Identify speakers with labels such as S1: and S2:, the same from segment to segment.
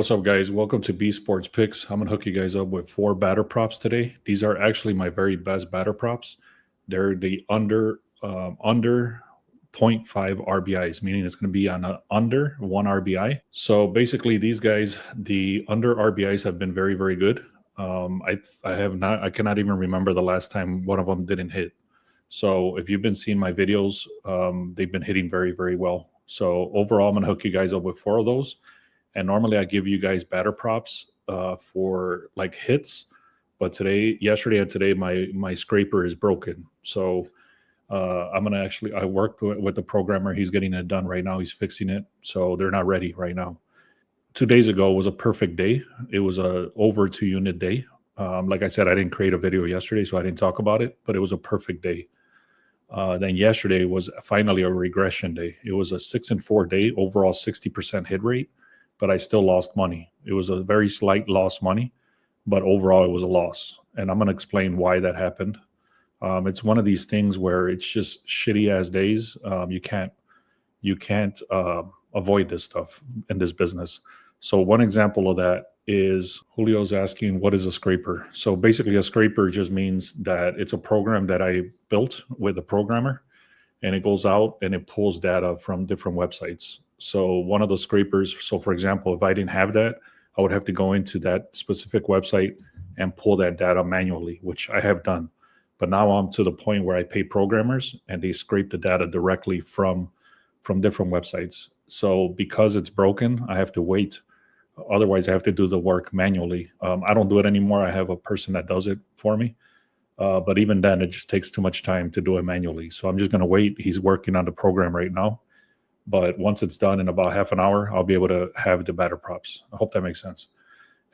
S1: What's up, guys? Welcome to B Sports Picks. I'm gonna hook you guys up with 4 batter props today. These are actually my very best batter props. They're the under 0.5 RBIs, meaning it's going to be on a under 1 RBI. So basically, these guys, the under RBIs have been very, very good. I cannot even remember the last time one of them didn't hit. So if you've been seeing my videos, they've been hitting very, very well. So overall, I'm gonna hook you guys up with 4 of those. And normally I give you guys batter props for like hits, but yesterday and today, my scraper is broken. So I worked with the programmer. He's getting it done right now. He's fixing it. So they're not ready right now. 2 days ago was a perfect day. It was a over 2 unit day. Like I said, I didn't create a video yesterday, so I didn't talk about it, but it was a perfect day. Then yesterday was finally a regression day. It was a 6-4 day, overall 60% hit rate, but I still lost money. It was a very slight loss money, but overall it was a loss. And I'm going to explain why that happened. It's one of these things where it's just shitty ass days. You can't avoid this stuff in this business. So one example of that is Julio's asking, what is a scraper? So basically a scraper just means that it's a program that I built with a programmer, and it goes out and it pulls data from different websites. So one of the scrapers, so for example, if I didn't have that, I would have to go into that specific website and pull that data manually, which I have done. But now I'm to the point where I pay programmers and they scrape the data directly from different websites. So because it's broken, I have to wait. Otherwise, I have to do the work manually. I don't do it anymore. I have a person that does it for me. But even then, it just takes too much time to do it manually. So I'm just going to wait. He's working on the program right now. But once it's done in about half an hour, I'll be able to have the batter props. I hope that makes sense.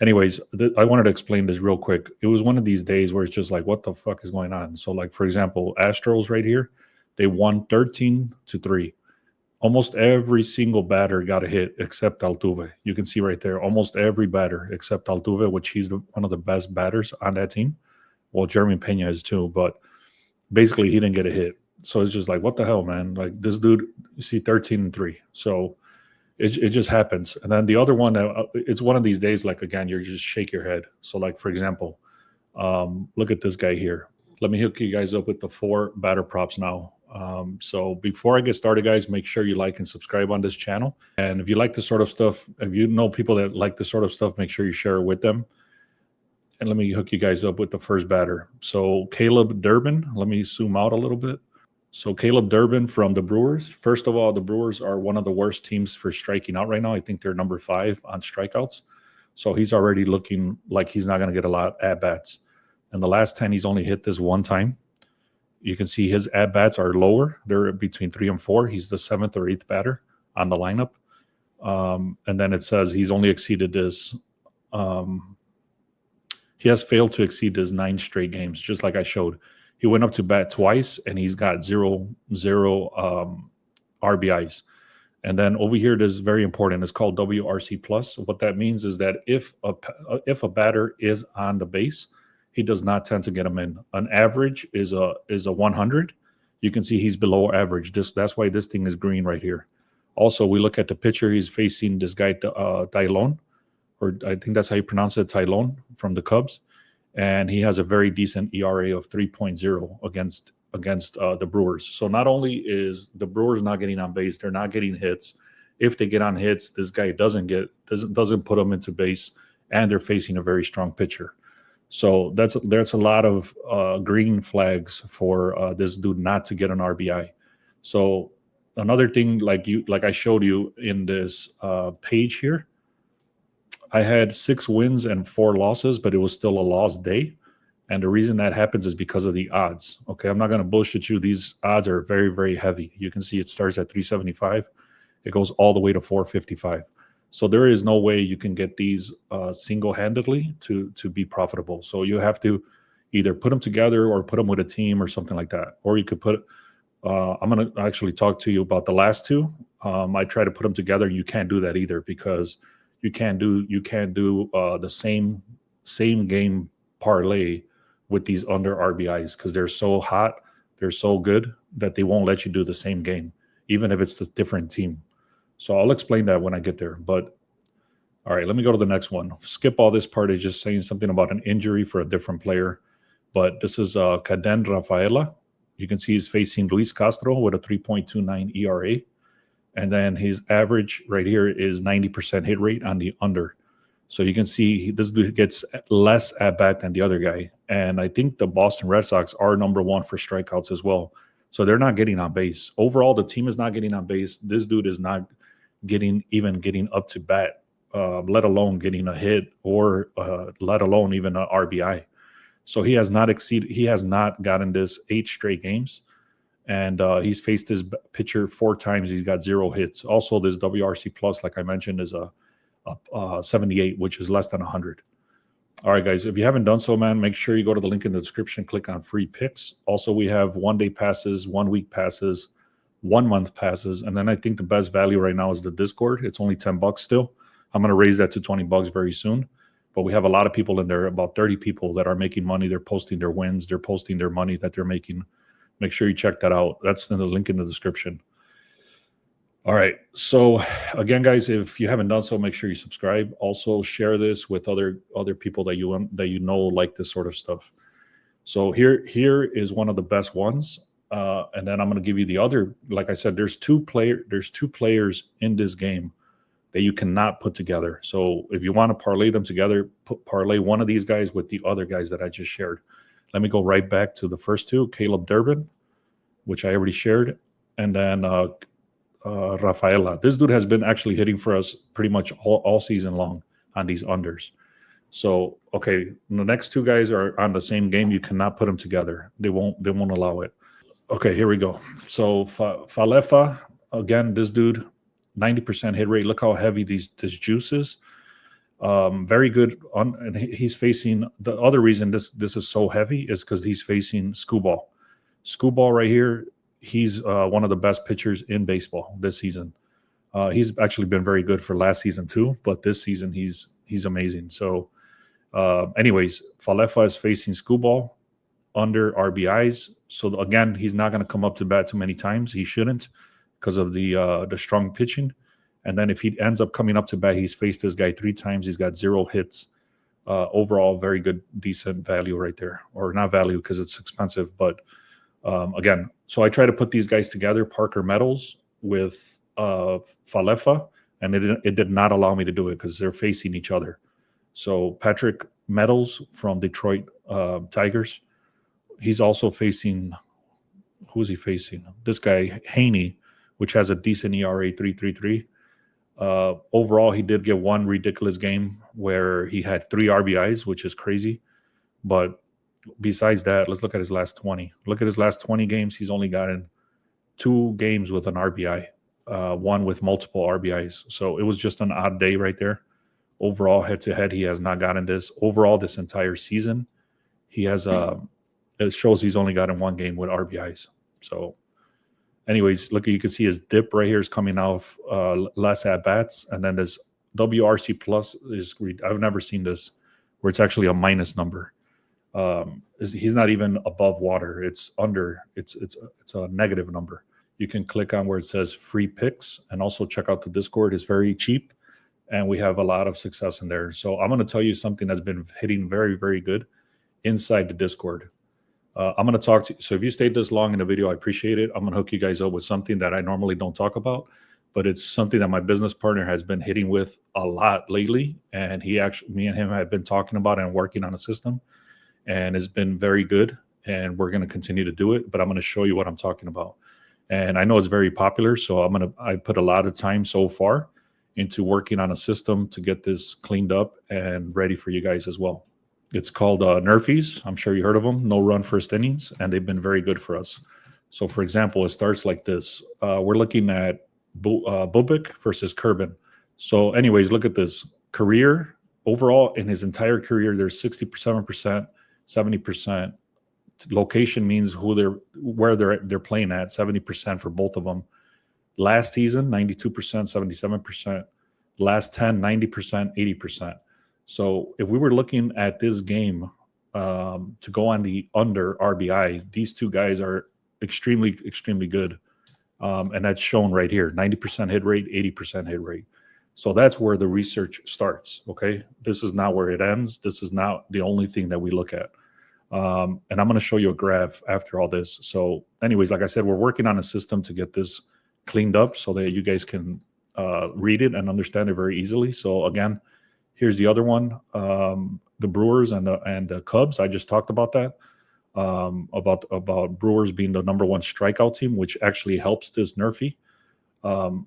S1: Anyways, I wanted to explain this real quick. It was one of these days where it's just like, what the fuck is going on? So like, for example, Astros right here, they won 13-3. Almost every single batter got a hit except Altuve. You can see right there, almost every batter except Altuve, which he's one of the best batters on that team. Well, Jeremy Pena is too, but basically he didn't get a hit. So it's just like, what the hell, man? Like this dude, you see 13-3. So it just happens. And then the other one, it's one of these days, like, again, you just shake your head. So like, for example, look at this guy here. Let me hook you guys up with the 4 batter props now. So before I get started, guys, make sure you like and subscribe on this channel. And if you like this sort of stuff, if you know people that like this sort of stuff, make sure you share it with them. And let me hook you guys up with the first batter. So Caleb Durbin, let me zoom out a little bit. So Caleb Durbin from the Brewers. First of all, the Brewers are one of the worst teams for striking out right now. I think they're number 5 on strikeouts. So he's already looking like he's not going to get a lot at bats. And the last 10, he's only hit this one time. You can see his at bats are lower. They're between 3 and 4. He's the 7th or 8th batter on the lineup. And then it says he's only exceeded this. He has failed to exceed his 9 straight games, just like I showed. He went up to bat twice, and he's got zero RBIs. And then over here, this is very important. It's called WRC plus. What that means is that if a batter is on the base, he does not tend to get them in. An average is a 100. You can see he's below average. That's why this thing is green right here. Also, we look at the pitcher. He's facing this guy, Tylon, or I think that's how you pronounce it, Tylon from the Cubs. And he has a very decent ERA of 3.0 against the Brewers. So not only is the Brewers not getting on base, they're not getting hits. If they get on hits, this guy doesn't put them into base, and they're facing a very strong pitcher. So that's a lot of green flags for this dude not to get an RBI. So another thing, like I showed you in this page here, I had 6 wins and 4 losses, but it was still a lost day. And the reason that happens is because of the odds. Okay, I'm not going to bullshit you. These odds are very, very heavy. You can see it starts at 375. It goes all the way to 455. So there is no way you can get these single-handedly to be profitable. So you have to either put them together or put them with a team or something like that. Or you could put I'm going to actually talk to you about the last 2. I try to put them together. You can't do that either because you can't do the same game parlay with these under RBIs because they're so hot, they're so good that they won't let you do the same game, even if it's the different team. So I'll explain that when I get there. But All right, let me go to the next one. Skip all this part. Is just saying something about an injury for a different player. But this is Caden Rafaela. You can see he's facing Luis Castro with a 3.29 ERA. And then his average right here is 90% hit rate on the under. So you can see this dude gets less at bat than the other guy. And I think the Boston Red Sox are number one for strikeouts as well. So they're not getting on base. Overall, the team is not getting on base. This dude is not getting up to bat, let alone getting a hit or let alone even an RBI. So he has not gotten this 8 straight games. And he's faced his pitcher 4 times. He's got 0 hits. Also, this WRC plus, like I mentioned, is a 78, which is less than 100. All right, guys, if you haven't done so, man, make sure you go to the link in the description, click on free picks. Also, we have 1-day passes, 1-week passes, 1-month passes. And then I think the best value right now is the Discord. It's only $10 still. I'm going to raise that to $20 very soon. But we have a lot of people in there, about 30 people that are making money. They're posting their wins. They're posting their money that they're making. Make sure you check that out. That's in the link in the description. All right. So again, guys, if you haven't done so, make sure you subscribe. Also, share this with other people that you know like this sort of stuff. So here is one of the best ones, and then I'm going to give you the other. Like I said, there's two players in this game that you cannot put together. So if you want to parlay them together, parlay one of these guys with the other guys that I just shared. Let me go right back to the first two, Caleb Durbin, which I already shared, and then Rafaela. This dude has been actually hitting for us pretty much all season long on these unders. So, okay, the next two guys are on the same game. You cannot put them together. They won't allow it. Okay, here we go. So Falefa, again, this dude, 90% hit rate. Look how heavy this juice is. Very good. And he's facing, the other reason this is so heavy is because he's facing Skubal. Skubal right here, he's one of the best pitchers in baseball this season. He's actually been very good for last season too, but this season he's amazing. So anyways, Falefa is facing Skubal under RBIs. So again, he's not going to come up to bat too many times. He shouldn't because of the strong pitching. And then if he ends up coming up to bat, he's faced this guy 3 times. He's got 0 hits. Overall, very good, decent value right there. Or not value because it's expensive. But again, so I try to put these guys together, Parker Meadows with Falefa, and it did not allow me to do it because they're facing each other. So Patrick Meadows from Detroit Tigers, he's also facing, who is he facing? This guy, Haney, which has a decent ERA, 3.33. Overall, he did get one ridiculous game where he had 3 RBIs, which is crazy. But besides that, let's look at his last 20. Look at his last 20 games. He's only gotten 2 games with an RBI, one with multiple RBIs. So it was just an odd day right there. Overall, head-to-head, he has not gotten this. Overall, this entire season, he has it shows he's only gotten 1 game with RBIs. So anyways, look, you can see his dip right here is coming off less at-bats. And then this WRC plus is, I've never seen this, where it's actually a minus number. He's not even above water. It's under, it's a negative number. You can click on where it says free picks and also check out the Discord. It's very cheap and we have a lot of success in there. So I'm going to tell you something that's been hitting very, very good inside the Discord. I'm going to talk to you. So if you stayed this long in the video, I appreciate it. I'm going to hook you guys up with something that I normally don't talk about, but it's something that my business partner has been hitting with a lot lately. And me and him have been talking about and working on a system, and it's been very good. And we're going to continue to do it, but I'm going to show you what I'm talking about. And I know it's very popular. So I put a lot of time so far into working on a system to get this cleaned up and ready for you guys as well. It's called Nerfies. I'm sure you heard of them. No run first innings, and they've been very good for us. So, for example, it starts like this. We're looking at Bubik versus Kerbin. So, anyways, look at this. Career, overall, in his entire career, there's 67%, 70%. Location means where they're playing at, 70% for both of them. Last season, 92%, 77%. Last 10, 90%, 80%. So if we were looking at this game to go on the under RBI, these two guys are extremely, extremely good. And that's shown right here, 90% hit rate, 80% hit rate. So that's where the research starts. Okay. This is not where it ends. This is not the only thing that we look at. And I'm going to show you a graph after all this. So anyways, like I said, we're working on a system to get this cleaned up so that you guys can read it and understand it very easily. So again, here's the other one, the Brewers and the Cubs. I just talked about that, about Brewers being the number one strikeout team, which actually helps this Nerfy.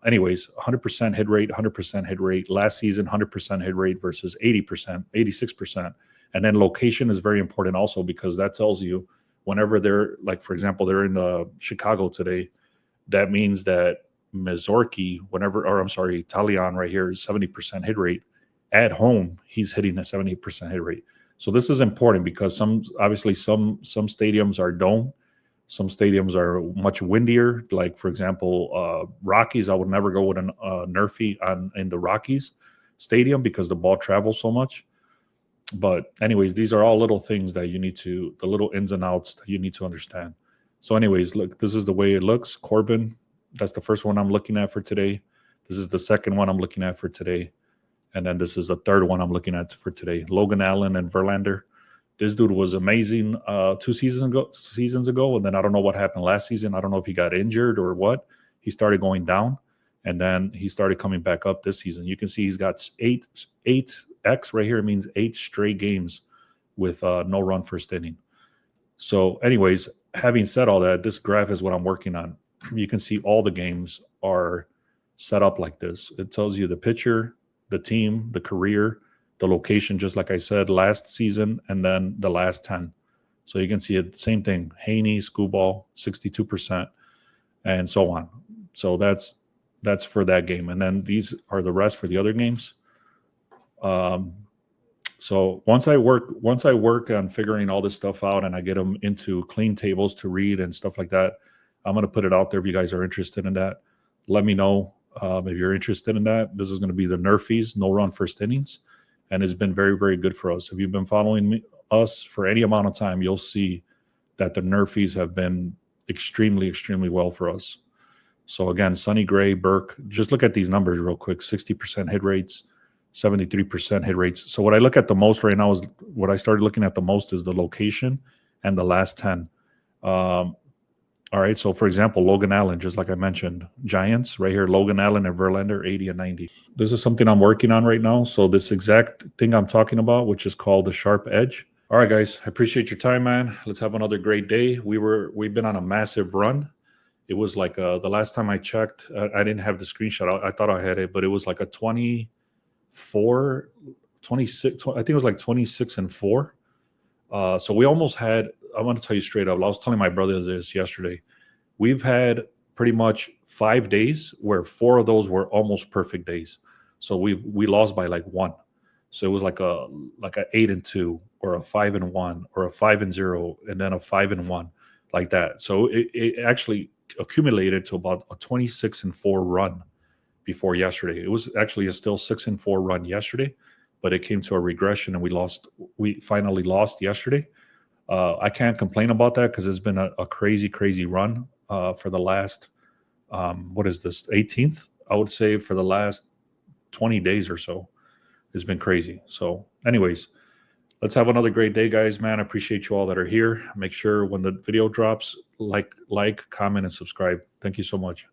S1: Anyways, 100% hit rate, 100% hit rate. Last season, 100% hit rate versus 80%, 86%. And then location is very important also, because that tells you whenever they're, like, for example, they're in Chicago today, that means that Mazorki, Talion right here is 70% hit rate. At home, he's hitting a 70% hit rate. So this is important because some stadiums are dome. Some stadiums are much windier. Like, for example, Rockies, I would never go with a Nerfy in the Rockies stadium because the ball travels so much. But anyways, these are all little things that the little ins and outs that you need to understand. So anyways, look, this is the way it looks. Corbin, that's the first one I'm looking at for today. This is the second one I'm looking at for today. And then this is the third one I'm looking at for today. Logan Allen and Verlander. This dude was amazing 2 seasons ago. And then I don't know what happened last season. I don't know if he got injured or what. He started going down, and then he started coming back up this season. You can see he's got 8X right here. It means 8 straight games with no run first inning. So anyways, having said all that, this graph is what I'm working on. You can see all the games are set up like this. It tells you the pitcher, the team, the career, the location, just like I said, last season, and then the last 10. So you can see it, same thing. Haney, Skubal, 62%, and so on. So that's for that game. And then these are the rest for the other games. So once I work on figuring all this stuff out and I get them into clean tables to read and stuff like that, I'm going to put it out there if you guys are interested in that. Let me know if you're interested in that. This is going to be the Nerfies, no run first innings. And it's been very, very good for us. If you've been following us for any amount of time, you'll see that the Nerfies have been extremely, extremely well for us. So again, Sonny Gray, Burke, just look at these numbers real quick. 60% hit rates, 73% hit rates. So what I look at the most right now is what I started looking at the most is the location and the last 10. All right, so for example, Logan Allen, just like I mentioned, Giants right here, Logan Allen and Verlander, 80 and 90. This is something I'm working on right now. So this exact thing I'm talking about, which is called the sharp edge. All right, guys, I appreciate your time, man. Let's have another great day. We've been on a massive run. It was like the last time I checked, I didn't have the screenshot. I thought I had it, but it was like a 26, I think it was like 26-4. So we almost had, I want to tell you straight up, I was telling my brother this yesterday. We've had pretty much 5 days where 4 of those were almost perfect days. So we lost by like 1. So it was like a 8-2 or a 5-1 or a 5-0 and then a 5-1 like that. So it actually accumulated to about a 26-4 run before yesterday. It was actually a still 6-4 run yesterday, but it came to a regression and we finally lost yesterday. I can't complain about that because it's been a crazy, crazy run for the last, what is this, 18th? I would say for the last 20 days or so. It's been crazy. So anyways, let's have another great day, guys, man. I appreciate you all that are here. Make sure when the video drops, like, comment, and subscribe. Thank you so much.